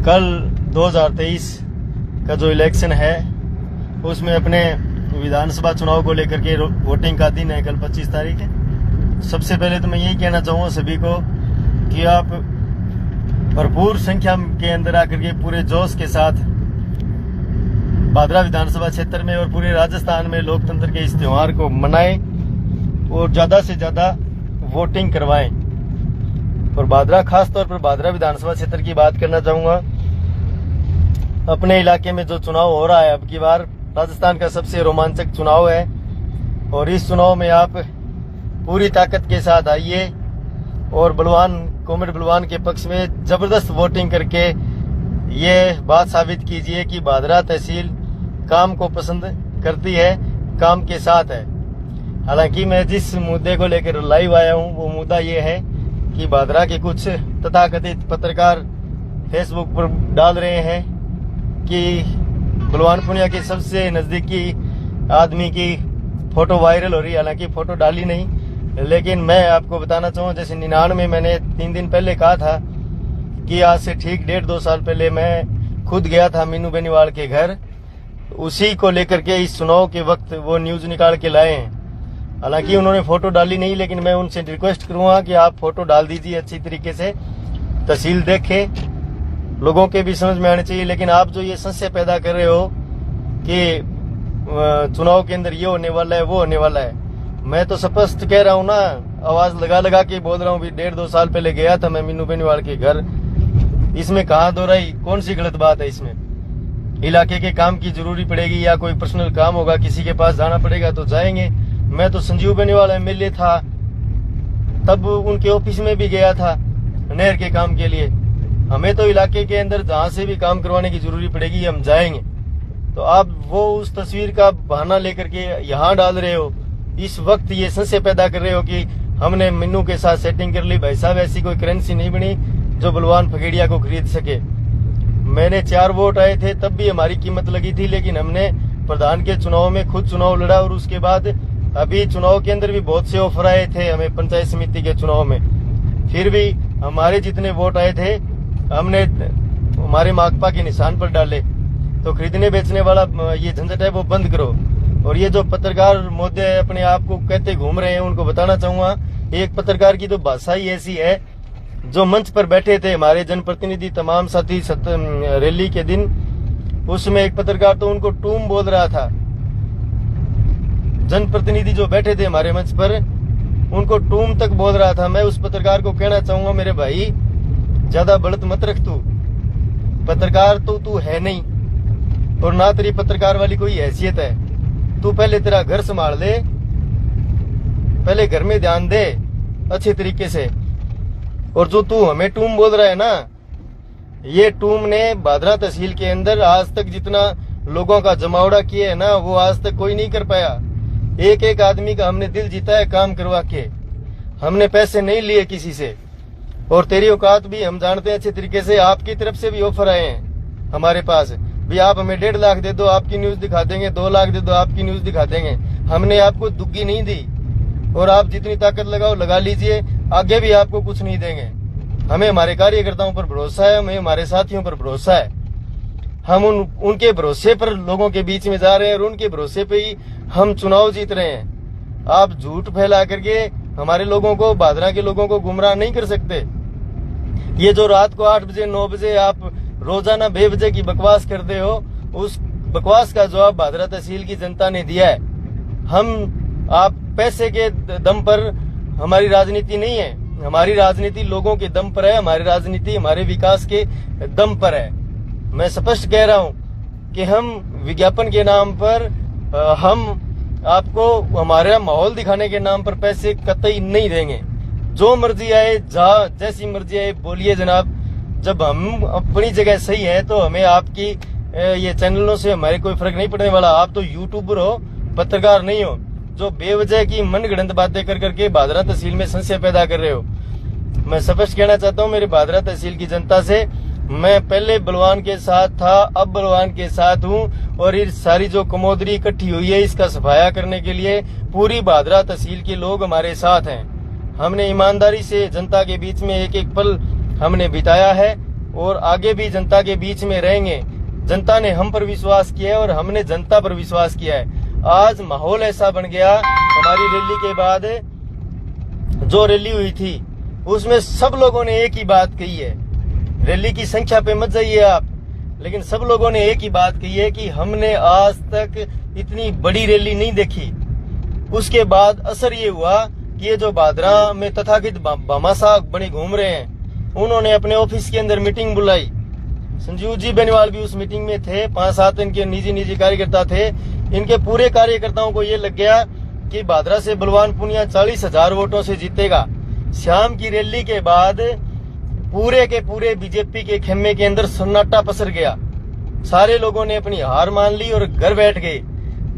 कल 2023 का जो इलेक्शन है उसमें अपने विधानसभा चुनाव को लेकर के वोटिंग का दिन है, कल 25 तारीख है। सबसे पहले तो मैं यही कहना चाहूँगा सभी को कि आप भरपूर संख्या के अंदर आकर के पूरे जोश के साथ भादरा विधानसभा क्षेत्र में और पूरे राजस्थान में लोकतंत्र के इस त्योहार को मनाएं और ज्यादा से ज्यादा वोटिंग करवाएं। और भादरा, खास तौर पर भादरा विधानसभा क्षेत्र की बात करना चाहूंगा। अपने इलाके में जो चुनाव हो रहा है, अब की बार राजस्थान का सबसे रोमांचक चुनाव है और इस चुनाव में आप पूरी ताकत के साथ आइए और कॉमरेड बलवान के पक्ष में जबरदस्त वोटिंग करके ये बात साबित कीजिए कि भादरा तहसील काम को पसंद करती है, काम के साथ है। हालांकि मैं जिस मुद्दे को लेकर लाइव आया हूं वो मुद्दा ये है कि भादरा के कुछ तथाकथित पत्रकार फेसबुक पर डाल रहे हैं कि बलवान पुनिया के सबसे नजदीकी आदमी की फोटो वायरल हो रही है। हालांकि फोटो डाली नहीं, लेकिन मैं आपको बताना चाहूँ, जैसे 99 में मैंने 3 दिन पहले कहा था कि आज से ठीक 1.5-2 साल पहले मैं खुद गया था मीनू बेनीवाल के घर, उसी को लेकर के इस चुनाव के वक्त वो न्यूज निकाल के लाए हैं। हालांकि उन्होंने फोटो डाली नहीं, लेकिन मैं उनसे रिक्वेस्ट करूंगा कि आप फोटो डाल दीजिए अच्छी तरीके से, तहसील देखे, लोगों के भी समझ में आने चाहिए। लेकिन आप जो ये संशय पैदा कर रहे हो कि चुनाव के अंदर ये होने वाला है वो होने वाला है, मैं तो स्पष्ट कह रहा हूँ ना, आवाज लगा लगा के बोल रहा हूँ। 1.5-2 साल पहले गया था मैं मीनू बेनीवाल के घर, इसमें कहाँ दोहराई, कौन सी गलत बात है इसमें। इलाके के काम की जरूरी पड़ेगी या कोई पर्सनल काम होगा, किसी के पास जाना पड़ेगा तो जाएंगे। मैं तो संजीव बेनीवाल एमएलए था तब उनके ऑफिस में भी गया था नहर के काम के लिए। हमें तो इलाके के अंदर जहां से भी काम करवाने की जरूरी पड़ेगी हम जाएंगे। तो आप वो उस तस्वीर का बहाना लेकर के यहाँ डाल रहे हो, इस वक्त ये संशय पैदा कर रहे हो कि हमने मिन्नू के साथ सेटिंग कर ली। भाई साहब, ऐसी कोई करेंसी नहीं बनी जो बलवान फगेड़िया को खरीद सके। मैंने 4 वोट आए थे तब भी हमारी कीमत लगी थी, लेकिन हमने प्रधान के चुनाव में खुद चुनाव लड़ा और उसके बाद अभी चुनाव के अंदर भी बहुत से ऑफर आए थे हमें पंचायत समिति के चुनाव में, फिर भी हमारे जितने वोट आए थे हमने हमारे माकपा के निशान पर डाले। तो खरीदने बेचने वाला ये झंझट है वो बंद करो। और ये जो पत्रकार महोदय अपने आप को कहते घूम रहे हैं, उनको बताना चाहूंगा, एक पत्रकार की तो भाषा ही ऐसी है। जो मंच पर बैठे थे हमारे जनप्रतिनिधि तमाम साथी रैली के दिन, उसमें एक पत्रकार तो उनको टूम बोल रहा था। जनप्रतिनिधि जो बैठे थे हमारे मंच पर उनको टूम तक बोल रहा था। मैं उस पत्रकार को कहना चाहूंगा, मेरे भाई ज्यादा बढ़त मत रख, तू पत्रकार तो तू है नहीं और ना तेरी पत्रकार वाली कोई हैसियत है। तू पहले तेरा घर संभाल ले, पहले घर में ध्यान दे अच्छे तरीके से। और जो तू हमें टूम बोल रहा है ना, ये टूम ने भादरा तहसील के अंदर आज तक जितना लोगों का जमावड़ा किया है ना, वो आज तक कोई नहीं कर पाया। एक एक आदमी का हमने दिल जीता है काम करवा के, हमने पैसे नहीं लिए किसी से। और तेरी औकात भी हम जानते हैं अच्छे तरीके से। आपकी तरफ से भी ऑफर आए हैं हमारे पास, भी आप हमें 1.5 लाख दे दो आपकी न्यूज दिखा देंगे, 2 लाख दे दो आपकी न्यूज दिखा देंगे। हमने आपको दुग्गी नहीं दी और आप जितनी ताकत लगाओ लगा लीजिए, आगे भी आपको कुछ नहीं देंगे। हमें हमारे कार्यकर्ताओं पर भरोसा है, हमें हमारे साथियों पर भरोसा है। हम उनके भरोसे पर लोगों के बीच में जा रहे हैं और उनके भरोसे पे ही हम चुनाव जीत रहे हैं। आप झूठ फैला करके हमारे लोगों को, भादरा के लोगों को गुमराह नहीं कर सकते। ये जो रात को 8 बजे 9 बजे आप रोजाना बेवजह की बकवास करते हो, उस बकवास का जवाब भादरा तहसील की जनता ने दिया है। आप पैसे के दम पर हमारी राजनीति नहीं है, हमारी राजनीति लोगों के दम पर है, हमारी राजनीति हमारे विकास के दम पर है। मैं स्पष्ट कह रहा हूं कि हम विज्ञापन के नाम पर, हम आपको हमारा माहौल दिखाने के नाम पर पैसे कतई नहीं देंगे। जो मर्जी आए, जैसी मर्जी आए बोलिए जनाब। जब हम अपनी जगह सही है तो हमें आपकी ये चैनलों से हमारे कोई फर्क नहीं पड़ने वाला। आप तो यूट्यूबर हो, पत्रकार नहीं हो, जो बेवजह की मनगढ़ंत बातें कर करके भादरा तहसील में संशय पैदा कर रहे हो। मैं स्पष्ट कहना चाहता हूं मेरे भादरा तहसील की जनता से, मैं पहले बलवान के साथ था, अब बलवान के साथ हूं। और ये सारी जो कमोदरी इकट्ठी हुई है, इसका सफाया करने के लिए पूरी भादरा तहसील के लोग हमारे साथ हैं। हमने ईमानदारी से जनता के बीच में एक एक पल हमने बिताया है और आगे भी जनता के बीच में रहेंगे। जनता ने हम पर विश्वास किया है और हमने जनता पर विश्वास किया है। आज माहौल ऐसा बन गया, हमारी रैली के बाद जो रैली हुई थी उसमें सब लोगों ने एक ही बात कही है, रैली की संख्या पे मत जाइए आप, लेकिन सब लोगों ने एक ही बात कही है कि हमने आज तक इतनी बड़ी रैली नहीं देखी। उसके बाद असर ये हुआ कि ये जो भादरा में तथाकथित भामाशाह बने घूम रहे हैं, उन्होंने अपने ऑफिस के अंदर मीटिंग बुलाई। संजीव जी बेनीवाल भी उस मीटिंग में थे, 5-7 इनके निजी कार्यकर्ता थे। इनके पूरे कार्यकर्ताओं को ये लग गया कि भादरा से बलवान पूनिया 40,000 वोटों से जीतेगा। शाम की रैली के बाद पूरे के पूरे बीजेपी के खेमे के अंदर सन्नाटा पसर गया। सारे लोगों ने अपनी हार मान ली और घर बैठ गए।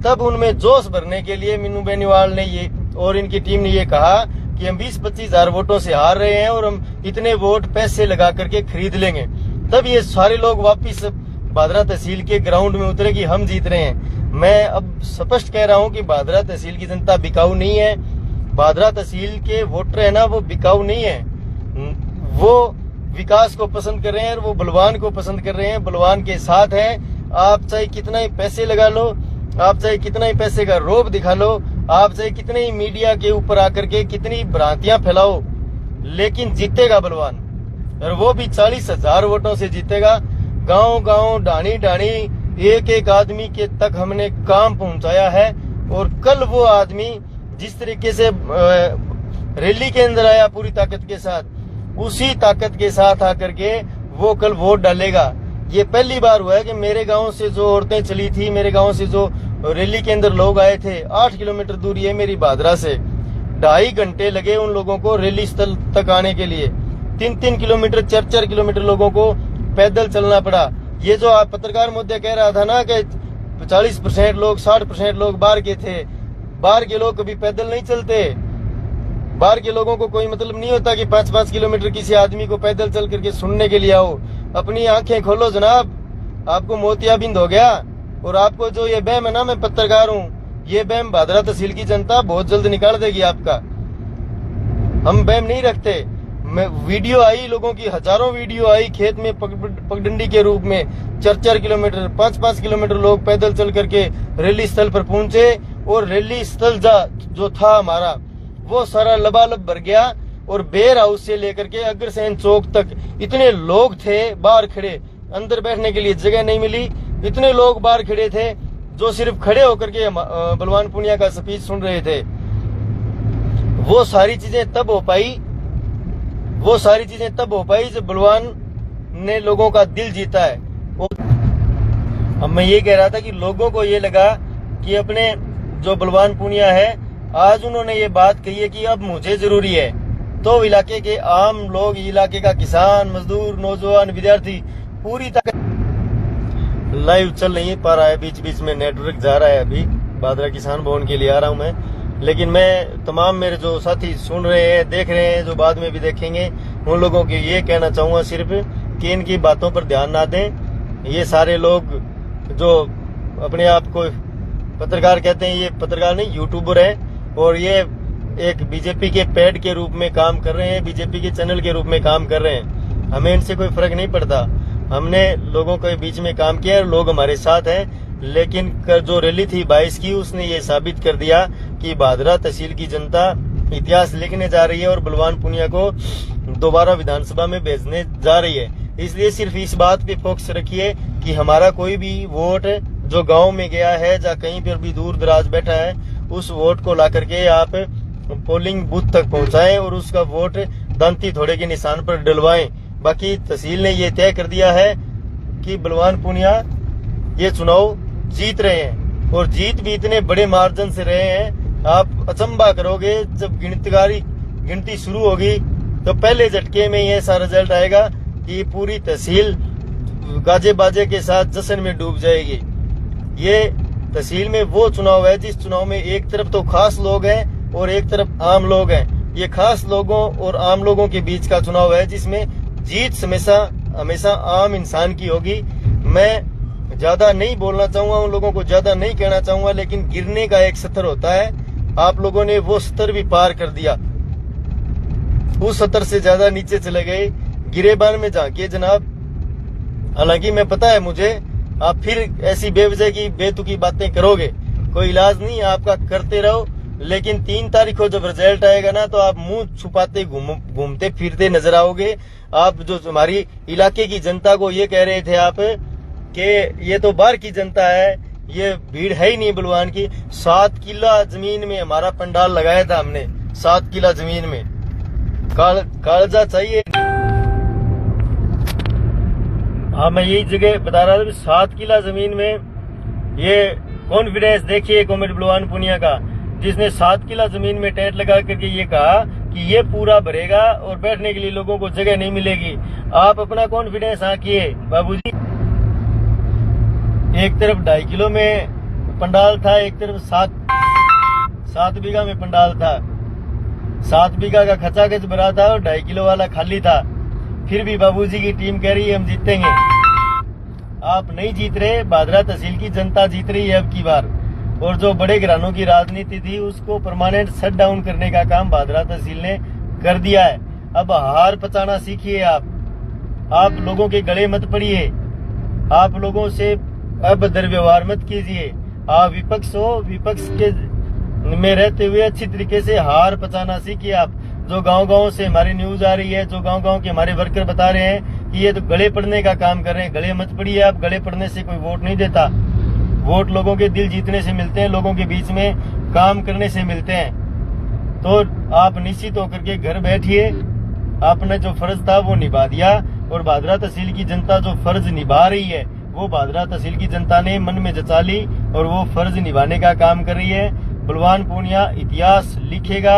तब उनमें जोश भरने के लिए मीनू बेनीवाल ने ये और इनकी टीम ने ये कहा कि हम 20-25 हजार वोटों से हार रहे हैं और हम इतने वोट पैसे लगा करके खरीद लेंगे। तब ये सारे लोग वापिस भादरा तहसील के ग्राउंड में उतरे कि हम जीत रहे हैं। मैं अब स्पष्ट कह रहा हूं कि भादरा तहसील की जनता बिकाऊ नहीं है। भादरा तहसील के वोटर है ना, वो बिकाऊ नहीं है, वो विकास को पसंद कर रहे हैं और वो बलवान को पसंद कर रहे हैं, बलवान के साथ हैं। आप चाहे कितना ही पैसे लगा लो, आप चाहे कितना ही पैसे का रोब दिखा लो, आप चाहे कितने ही मीडिया के ऊपर आकर के कितनी भ्रांतियां फैलाओ, लेकिन जीतेगा बलवान, और वो भी 40,000 वोटों से जीतेगा। गांव गांव ढाणी ढाणी एक एक आदमी के तक हमने काम पहुंचाया है। और कल वो आदमी जिस तरीके से रैली के अंदर आया पूरी ताकत के साथ, उसी ताकत के साथ आकर के वो कल वोट डालेगा। ये पहली बार हुआ है कि मेरे गांव से जो औरतें चली थी, मेरे गांव से जो रैली के अंदर लोग आए थे, 8 किलोमीटर दूरी है मेरी भादरा से, 2.5 घंटे लगे उन लोगों को रैली स्थल तक आने के लिए। 3-3 किलोमीटर 4-4 किलोमीटर लोगों को पैदल चलना पड़ा। ये जो आप पत्रकार महोदय कह रहा था ना कि 40% लोग 60% लोग बाहर के थे, बाहर के लोग कभी पैदल नहीं चलते। बाहर के लोगों को कोई मतलब नहीं होता कि 5-5 किलोमीटर किसी आदमी को पैदल चल करके सुनने के लिए आओ। अपनी आंखें खोलो जनाब, आपको मोतियाबिंद हो गया। और आपको जो ये बहम है ना, मैं पत्रकार हूँ, ये बहम भादरा तहसील की जनता बहुत जल्द निकाल देगी आपका। हम बहम नहीं रखते। वीडियो आई, लोगों की हजारों वीडियो आई, खेत में पगडंडी के रूप में 4-4 किलोमीटर 5-5 किलोमीटर लोग पैदल चल करके रैली स्थल पर पहुंचे। और रैली स्थल जो था हमारा, वो सारा लबालब भर गया। और बेर हाउस से लेकर के अग्रसेन चौक तक इतने लोग थे बाहर खड़े, अंदर बैठने के लिए जगह नहीं मिली। इतने लोग बाहर खड़े थे जो सिर्फ खड़े होकर के बलवान पूनिया का स्पीच सुन रहे थे। वो सारी चीजें तब हो पाई जब बलवान ने लोगों का दिल जीता है। अब मैं ये कह रहा था कि लोगों को ये लगा कि अपने जो बलवान पूनिया है, आज उन्होंने ये बात कही है कि अब मुझे जरूरी है, तो इलाके के आम लोग, इलाके का किसान, मजदूर, नौजवान, विद्यार्थी पूरी ताकत। लाइव चल नहीं पा रहा है, बीच बीच में नेटवर्क जा रहा है। अभी भादरा किसान भवन के लिए आ रहा हूं मैं, लेकिन मैं तमाम मेरे जो साथी सुन रहे हैं, देख रहे हैं, जो बाद में भी देखेंगे, उन लोगों को ये कहना चाहूंगा सिर्फ कि इनकी बातों पर ध्यान ना दें। ये सारे लोग जो अपने आप को पत्रकार कहते हैं, ये पत्रकार नहीं, यूट्यूबर है, और ये एक बीजेपी के पैड के रूप में काम कर रहे हैं, बीजेपी के चैनल के रूप में काम कर रहे हैं। हमें इनसे कोई फर्क नहीं पड़ता। हमने लोगों के बीच में काम किया और लोग हमारे साथ हैं। लेकिन जो रैली थी 22 की, उसने ये साबित कर दिया कि भादरा तहसील की जनता इतिहास लिखने जा रही है और बलवान पूनिया को दोबारा विधानसभा में भेजने जा रही है। इसलिए सिर्फ इस बात पे फोकस रखिए कि हमारा कोई भी वोट जो गांव में गया है या कहीं पर भी दूर दराज बैठा है, उस वोट को ला करके आप पोलिंग बूथ तक पहुंचाएं और उसका वोट दांती थोड़े के निशान पर डलवाएं। बाकी तहसील ने ये तय कर दिया है कि बलवान पूनिया ये चुनाव जीत रहे हैं, और जीत भी इतने बड़े मार्जिन से रहे हैं, आप अचंबा करोगे। जब गिनती शुरू होगी तो पहले झटके में ही ऐसा रिजल्ट आएगा कि पूरी तहसील गाजे बाजे के साथ जश्न में डूब जाएगी। ये तहसील में वो चुनाव है जिस चुनाव में एक तरफ तो खास लोग हैं और एक तरफ आम लोग हैं। ये खास लोगों और आम लोगों के बीच का चुनाव है जिसमें जीत हमेशा आम इंसान की होगी। मैं ज्यादा नहीं बोलना चाहूंगा, उन लोगों को ज्यादा नहीं कहना चाहूंगा, लेकिन गिरने का एक स्तर होता है। आप लोगों ने वो स्तर भी पार कर दिया, उस स्तर से ज्यादा नीचे चले गए। गिरेबान में झांकिए जनाब, हालांकि मैं पता है मुझे आप फिर ऐसी बेवजह की बेतुकी बातें करोगे, कोई इलाज नहीं आपका, करते रहो। लेकिन 3 तारीख को जब रिजल्ट आएगा ना तो आप मुंह छुपाते घूमते फिरते नजर आओगे। आप जो हमारी इलाके की जनता को ये कह रहे थे आप कि ये तो बाहर की जनता है, ये भीड़ है ही नहीं बलवान की। 7 किला जमीन में हमारा पंडाल लगाया था हमने, 7 किला जमीन में। कागजा चाहिए। हाँ, मैं यही जगह बता रहा था, 7 किला जमीन में ये कॉन्फिडेंस देखिए कॉमरेड बलवान पूनिया का, जिसने 7 किला जमीन में टेंट लगा करके ये कहा कि ये पूरा भरेगा और बैठने के लिए लोगों को जगह नहीं मिलेगी। आप अपना कॉन्फिडेंस आंकिए बाबूजी। एक तरफ 2.5 किलो में पंडाल था, एक तरफ 7 बीघा में पंडाल था। 7 बीघा का खचाखच भरा था और 2.5 किलो वाला खाली था। फिर भी बाबूजी की टीम कह रही है हम जीतेंगे। आप नहीं जीत रहे, भादरा तहसील की जनता जीत रही है अब की बार। और जो बड़े घरानों की राजनीति थी उसको परमानेंट शट डाउन करने का काम भादरा तहसील ने कर दिया है। अब हार पचाना सीखिए आप लोगों के गले मत पड़िए, आप लोगों से अब दुर्व्यवहार मत कीजिए। आप विपक्ष हो, विपक्ष के में रहते हुए अच्छी तरीके से हार पचाना सीखिए। आप जो गांव-गांव से हमारी न्यूज आ रही है, जो गांव-गांव के हमारे वर्कर बता रहे हैं कि ये तो गले पड़ने का काम कर रहे हैं, गले मत पड़िए आप। गले पड़ने से कोई वोट नहीं देता, वोट लोगों के दिल जीतने से मिलते हैं, लोगों के बीच में काम करने से मिलते हैं। तो आप निश्चित होकर के घर बैठिए, आपने जो फर्ज था वो निभा दिया। और भादरा तहसील की जनता जो फर्ज निभा रही है वो भादरा तहसील की जनता ने मन में जचा ली और वो फर्ज निभाने का काम कर रही है। बलवान पूनिया इतिहास लिखेगा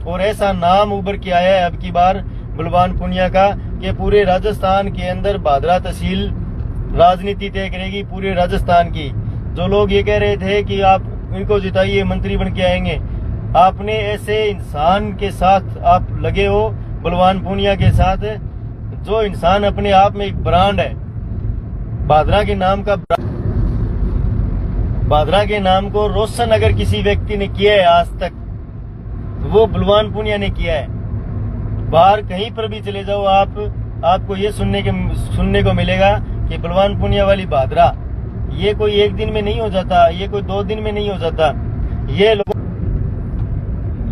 और ऐसा नाम उभर के आया है अब की बार बलवान पूनिया का कि पूरे राजस्थान के अंदर भादरा तहसील राजनीति तय करेगी, पूरे राजस्थान की। जो लोग ये कह रहे थे कि आप इनको जिताइए मंत्री बन के आएंगे, आपने ऐसे इंसान के साथ आप लगे हो, बलवान पूनिया के साथ, जो इंसान अपने आप में एक ब्रांड है। भादरा के नाम का, भादरा के नाम को रोशन अगर किसी व्यक्ति ने किया है आज तक, वो बलवान पूनिया ने किया है। बाहर कहीं पर भी चले जाओ आपको ये सुनने को मिलेगा कि बलवान पूनिया वाली भादरा। ये कोई एक दिन में नहीं हो जाता, ये कोई 2 दिन में नहीं हो जाता।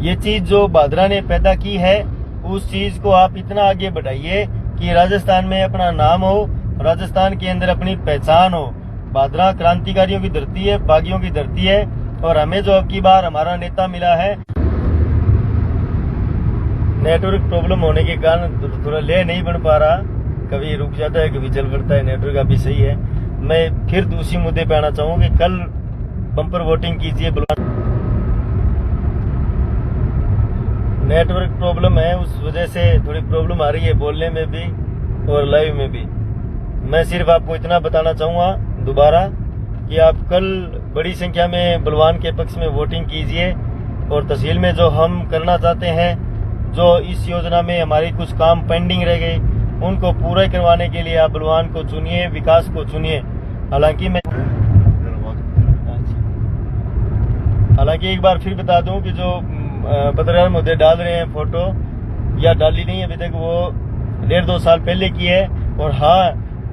ये चीज जो भादरा ने पैदा की है उस चीज को आप इतना आगे बढ़ाइए कि राजस्थान में अपना नाम हो, राजस्थान के अंदर अपनी पहचान हो। भादरा क्रांतिकारियों की धरती है, बागियों की धरती है। और हमें जो अब की बार हमारा नेता मिला है, नेटवर्क प्रॉब्लम होने के कारण थोड़ा ले नहीं बन पा रहा, कभी रुक जाता है कभी चल पड़ता है, नेटवर्क अभी सही है। मैं फिर दूसरी मुद्दे पे आना चाहूंगा कि कल बम्पर वोटिंग कीजिए। नेटवर्क प्रॉब्लम है, उस वजह से थोड़ी प्रॉब्लम आ रही है बोलने में भी और लाइव में भी। मैं सिर्फ आपको इतना बताना चाहूंगा दोबारा कि आप कल बड़ी संख्या में बलवान के पक्ष में वोटिंग कीजिए। और तहसील में जो हम करना चाहते हैं, जो इस योजना में हमारी कुछ काम पेंडिंग रह गए, उनको पूरा करवाने के लिए आप बलवान को चुनिए, विकास को चुनिए। हालांकि एक बार फिर बता दूं कि जो पत्रकार मुद्दे डाल रहे हैं फोटो, या डाली नहीं अभी तक, वो 1.5-2 साल पहले की है। और हाँ,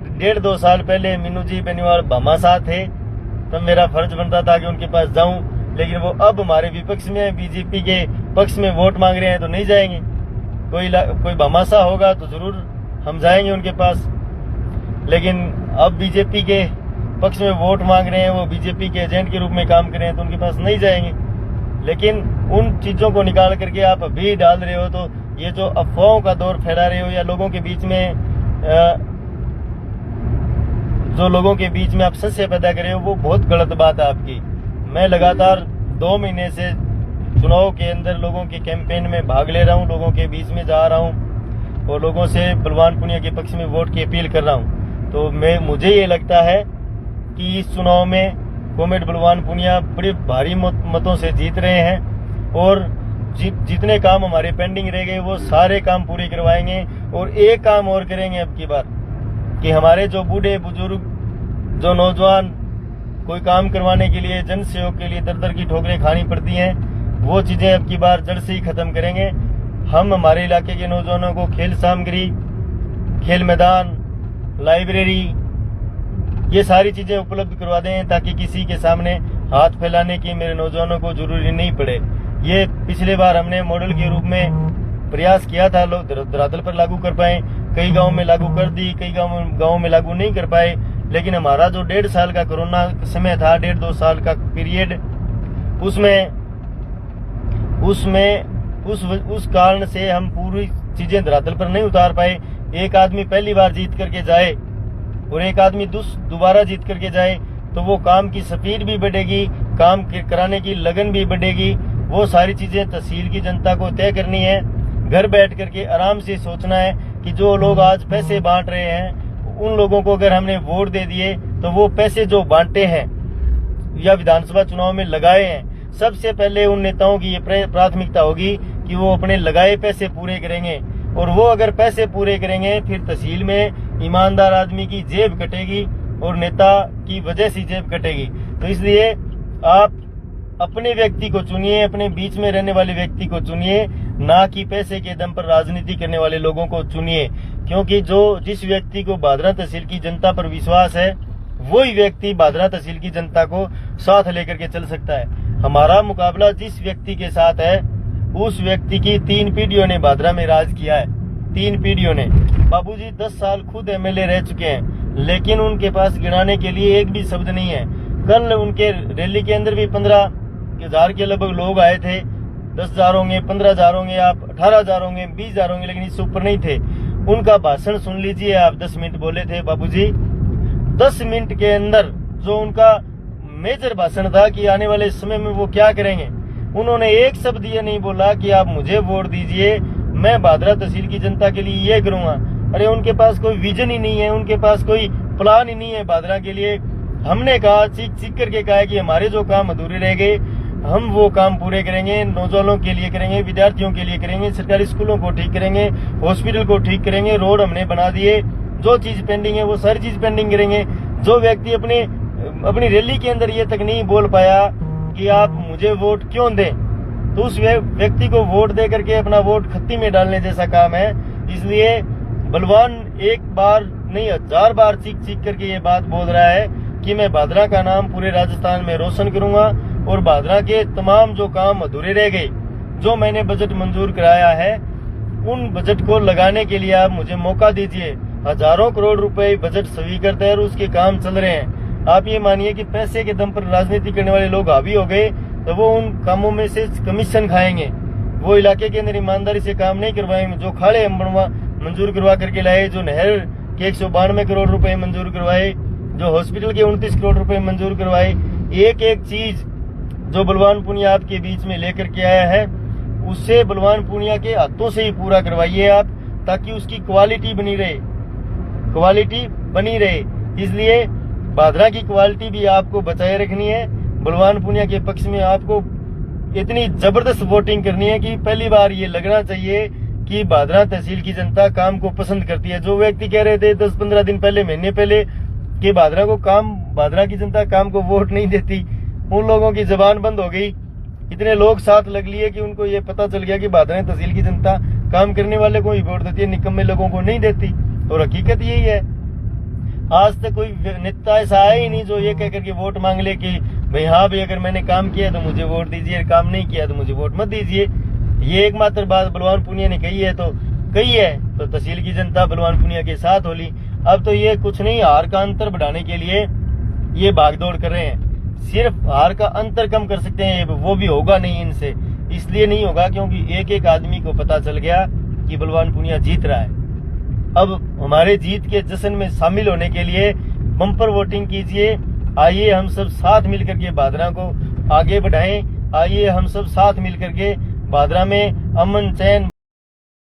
1.5-2 साल पहले मीनू जी बेनीवाल भामाशाह थे, तब मेरा फर्ज बनता था कि उनके पास जाऊं। लेकिन वो अब हमारे विपक्ष में, बीजेपी के पक्ष में वोट मांग रहे हैं तो नहीं जाएंगे। कोई भामाशाह होगा तो जरूर हम जाएंगे उनके पास। लेकिन अब बीजेपी के पक्ष में वोट मांग रहे हैं, वो बीजेपी के एजेंट के रूप में काम कर रहे हैं तो उनके पास नहीं जाएंगे। लेकिन उन चीजों को निकाल करके आप अभी डाल रहे हो, तो ये जो अफवाहों का दौर फैला रहे हो, या लोगों के बीच में आप संशय पैदा कर रहे हो, वो बहुत गलत बात है आपकी। मैं लगातार 2 महीने से चुनाव के अंदर लोगों के कैंपेन में भाग ले रहा हूँ, लोगों के बीच में जा रहा हूँ और लोगों से बलवान पूनिया के पक्ष में वोट की अपील कर रहा हूँ। तो मुझे ये लगता है कि इस चुनाव में कॉमरेड बलवान पूनिया बड़े भारी मतों से जीत रहे हैं। और जितने काम हमारे पेंडिंग रह गए वो सारे काम पूरे करवाएंगे। और एक काम और करेंगे अब की बार कि हमारे जो बूढ़े बुजुर्ग, जो नौजवान कोई काम करवाने के लिए, जन सहयोग के लिए दर की ठोकरें खानी पड़ती हैं, वो चीजें अब की बार जड़ से ही खत्म करेंगे। हम हमारे इलाके के नौजवानों को खेल सामग्री, खेल मैदान, लाइब्रेरी, ये सारी चीजें उपलब्ध करवा दें ताकि किसी के सामने हाथ फैलाने की मेरे नौजवानों को जरूरी नहीं पड़े। ये पिछले बार हमने मॉडल के रूप में प्रयास किया था, लोग धरातल पर लागू कर पाए, कई गाँव में लागू कर दी, कई गाँव में लागू नहीं कर पाए। लेकिन हमारा जो 1.5 साल का कोरोना समय था, 1.5-2 साल का पीरियड, उस कारण से हम पूरी चीजें धरातल पर नहीं उतार पाए। एक आदमी पहली बार जीत करके जाए और एक आदमी दोबारा जीत करके जाए तो वो काम की स्पीड भी बढ़ेगी, काम कराने की लगन भी बढ़ेगी। वो सारी चीजें तहसील की जनता को तय करनी है। घर बैठ करके आराम से सोचना है कि जो लोग आज पैसे बांट रहे हैं उन लोगों को अगर हमने वोट दे दिए तो वो पैसे जो बांटे हैं या विधानसभा चुनाव में लगाए हैं, सबसे पहले उन नेताओं की ये प्राथमिकता होगी कि वो अपने लगाए पैसे पूरे करेंगे। और वो अगर पैसे पूरे करेंगे फिर तहसील में ईमानदार आदमी की जेब कटेगी और नेता की वजह से जेब कटेगी। तो इसलिए आप अपने व्यक्ति को चुनिए, अपने बीच में रहने वाले व्यक्ति को चुनिए, ना कि पैसे के दम पर राजनीति करने वाले लोगों को चुनिए। क्योंकि जिस व्यक्ति को भादरा तहसील की जनता पर विश्वास है वही व्यक्ति भादरा तहसील की जनता को साथ लेकर के चल सकता है। हमारा मुकाबला जिस व्यक्ति के साथ है उस व्यक्ति की 3 पीढ़ियों ने भादरा में राज किया है। 3 पीढ़ियों ने। बाबूजी 10 साल खुद एमएलए रह चुके हैं, लेकिन उनके पास गिनाने के लिए एक भी शब्द नहीं है। कल उनके रैली के अंदर भी 15,000 के लगभग लोग आए थे। 10,000 होंगे, 15,000 होंगे, आप 18,000 होंगे, 20,000 होंगे, लेकिन इससे ऊपर नहीं थे। उनका भाषण सुन लीजिए आप। 10 मिनट बोले थे बाबूजी। 10 मिनट के अंदर जो उनका मेजर भाषण था कि आने वाले समय में वो क्या करेंगे, उन्होंने एक शब्द ये नहीं बोला कि आप मुझे वोट दीजिए, मैं भादरा तहसील की जनता के लिए ये करूंगा। अरे उनके पास कोई विजन ही नहीं है, उनके पास कोई प्लान ही नहीं है भादरा के लिए। हमने कहा, चीख करके कहा कि हमारे जो काम अधूरे रह गए हम वो काम पूरे करेंगे, नौजवानों के लिए करेंगे, विद्यार्थियों के लिए करेंगे, सरकारी स्कूलों को ठीक करेंगे, हॉस्पिटल को ठीक करेंगे, रोड हमने बना दिए, जो चीज पेंडिंग है वो सारी चीज पेंडिंग करेंगे। जो व्यक्ति अपनी रैली के अंदर ये तक नहीं बोल पाया कि आप मुझे वोट क्यों दें, तो उस व्यक्ति को वोट दे करके अपना वोट खत्ती में डालने जैसा काम है। इसलिए बलवान एक बार नहीं 1000 बार चीख करके ये बात बोल रहा है कि मैं भादरा का नाम पूरे राजस्थान में रोशन करूंगा और भादरा के तमाम जो काम अधूरे रह गए, जो मैंने बजट मंजूर कराया है, उन बजट को लगाने के लिए आप मुझे मौका दीजिए। हजारों करोड़ रुपए बजट स्वीकृत है और उसके काम चल रहे हैं। आप ये मानिए कि पैसे के दम पर राजनीति करने वाले लोग हावी हो गए तो वो उन कामों में से कमीशन खाएंगे। वो इलाके के अंदर ईमानदारी से काम नहीं करवाएंगे। जो खाड़े हम मंजूर करवा करके लाए, जो नहर के 192 करोड़ रुपए मंजूर करवाए, जो हॉस्पिटल के 29 करोड़ रुपए मंजूर करवाए, एक एक चीज जो बलवान पूनिया आपके बीच में लेकर के आया है उससे बलवान पूनिया के हाथों से ही पूरा करवाइए आप, ताकि उसकी क्वालिटी बनी रहे। इसलिए भादरा की क्वालिटी भी आपको बचाए रखनी है। बलवान पूनिया के पक्ष में आपको इतनी जबरदस्त वोटिंग करनी है कि पहली बार ये लगना चाहिए कि भादरा तहसील की जनता काम को पसंद करती है। जो व्यक्ति कह रहे थे 10-15 दिन पहले, महीने पहले कि भादरा की जनता काम को वोट नहीं देती, उन लोगों की जबान बंद हो गई। इतने लोग साथ लग लिए कि उनको ये पता चल गया कि भादरा तहसील की जनता काम करने वाले को ही वोट देती है, निकम्मे लोगों को नहीं देती। और हकीकत यही है। आज तक कोई नेता ऐसा आया ही नहीं जो ये कह करके वोट मांग ले कि भाई हाँ भाई अगर मैंने काम किया तो मुझे वोट दीजिए, काम नहीं किया तो मुझे वोट मत दीजिए। ये एकमात्र बात बलवान पूनिया ने कही है तो तहसील की जनता बलवान पूनिया के साथ होली। अब तो ये कुछ नहीं, हार का अंतर बढ़ाने के लिए ये भागदौड़ कर रहे हैं। सिर्फ हार का अंतर कम कर सकते हैं, वो भी होगा नहीं इनसे। इसलिए नहीं होगा क्योंकि एक एक आदमी को पता चल गया कि बलवान पूनिया जीत रहा है। अब हमारे जीत के जश्न में शामिल होने के लिए बम्पर वोटिंग कीजिए। आइए हम सब साथ मिलकर के भादरा को आगे बढ़ाएं। आइए हम सब साथ मिलकर के भादरा में अमन चैन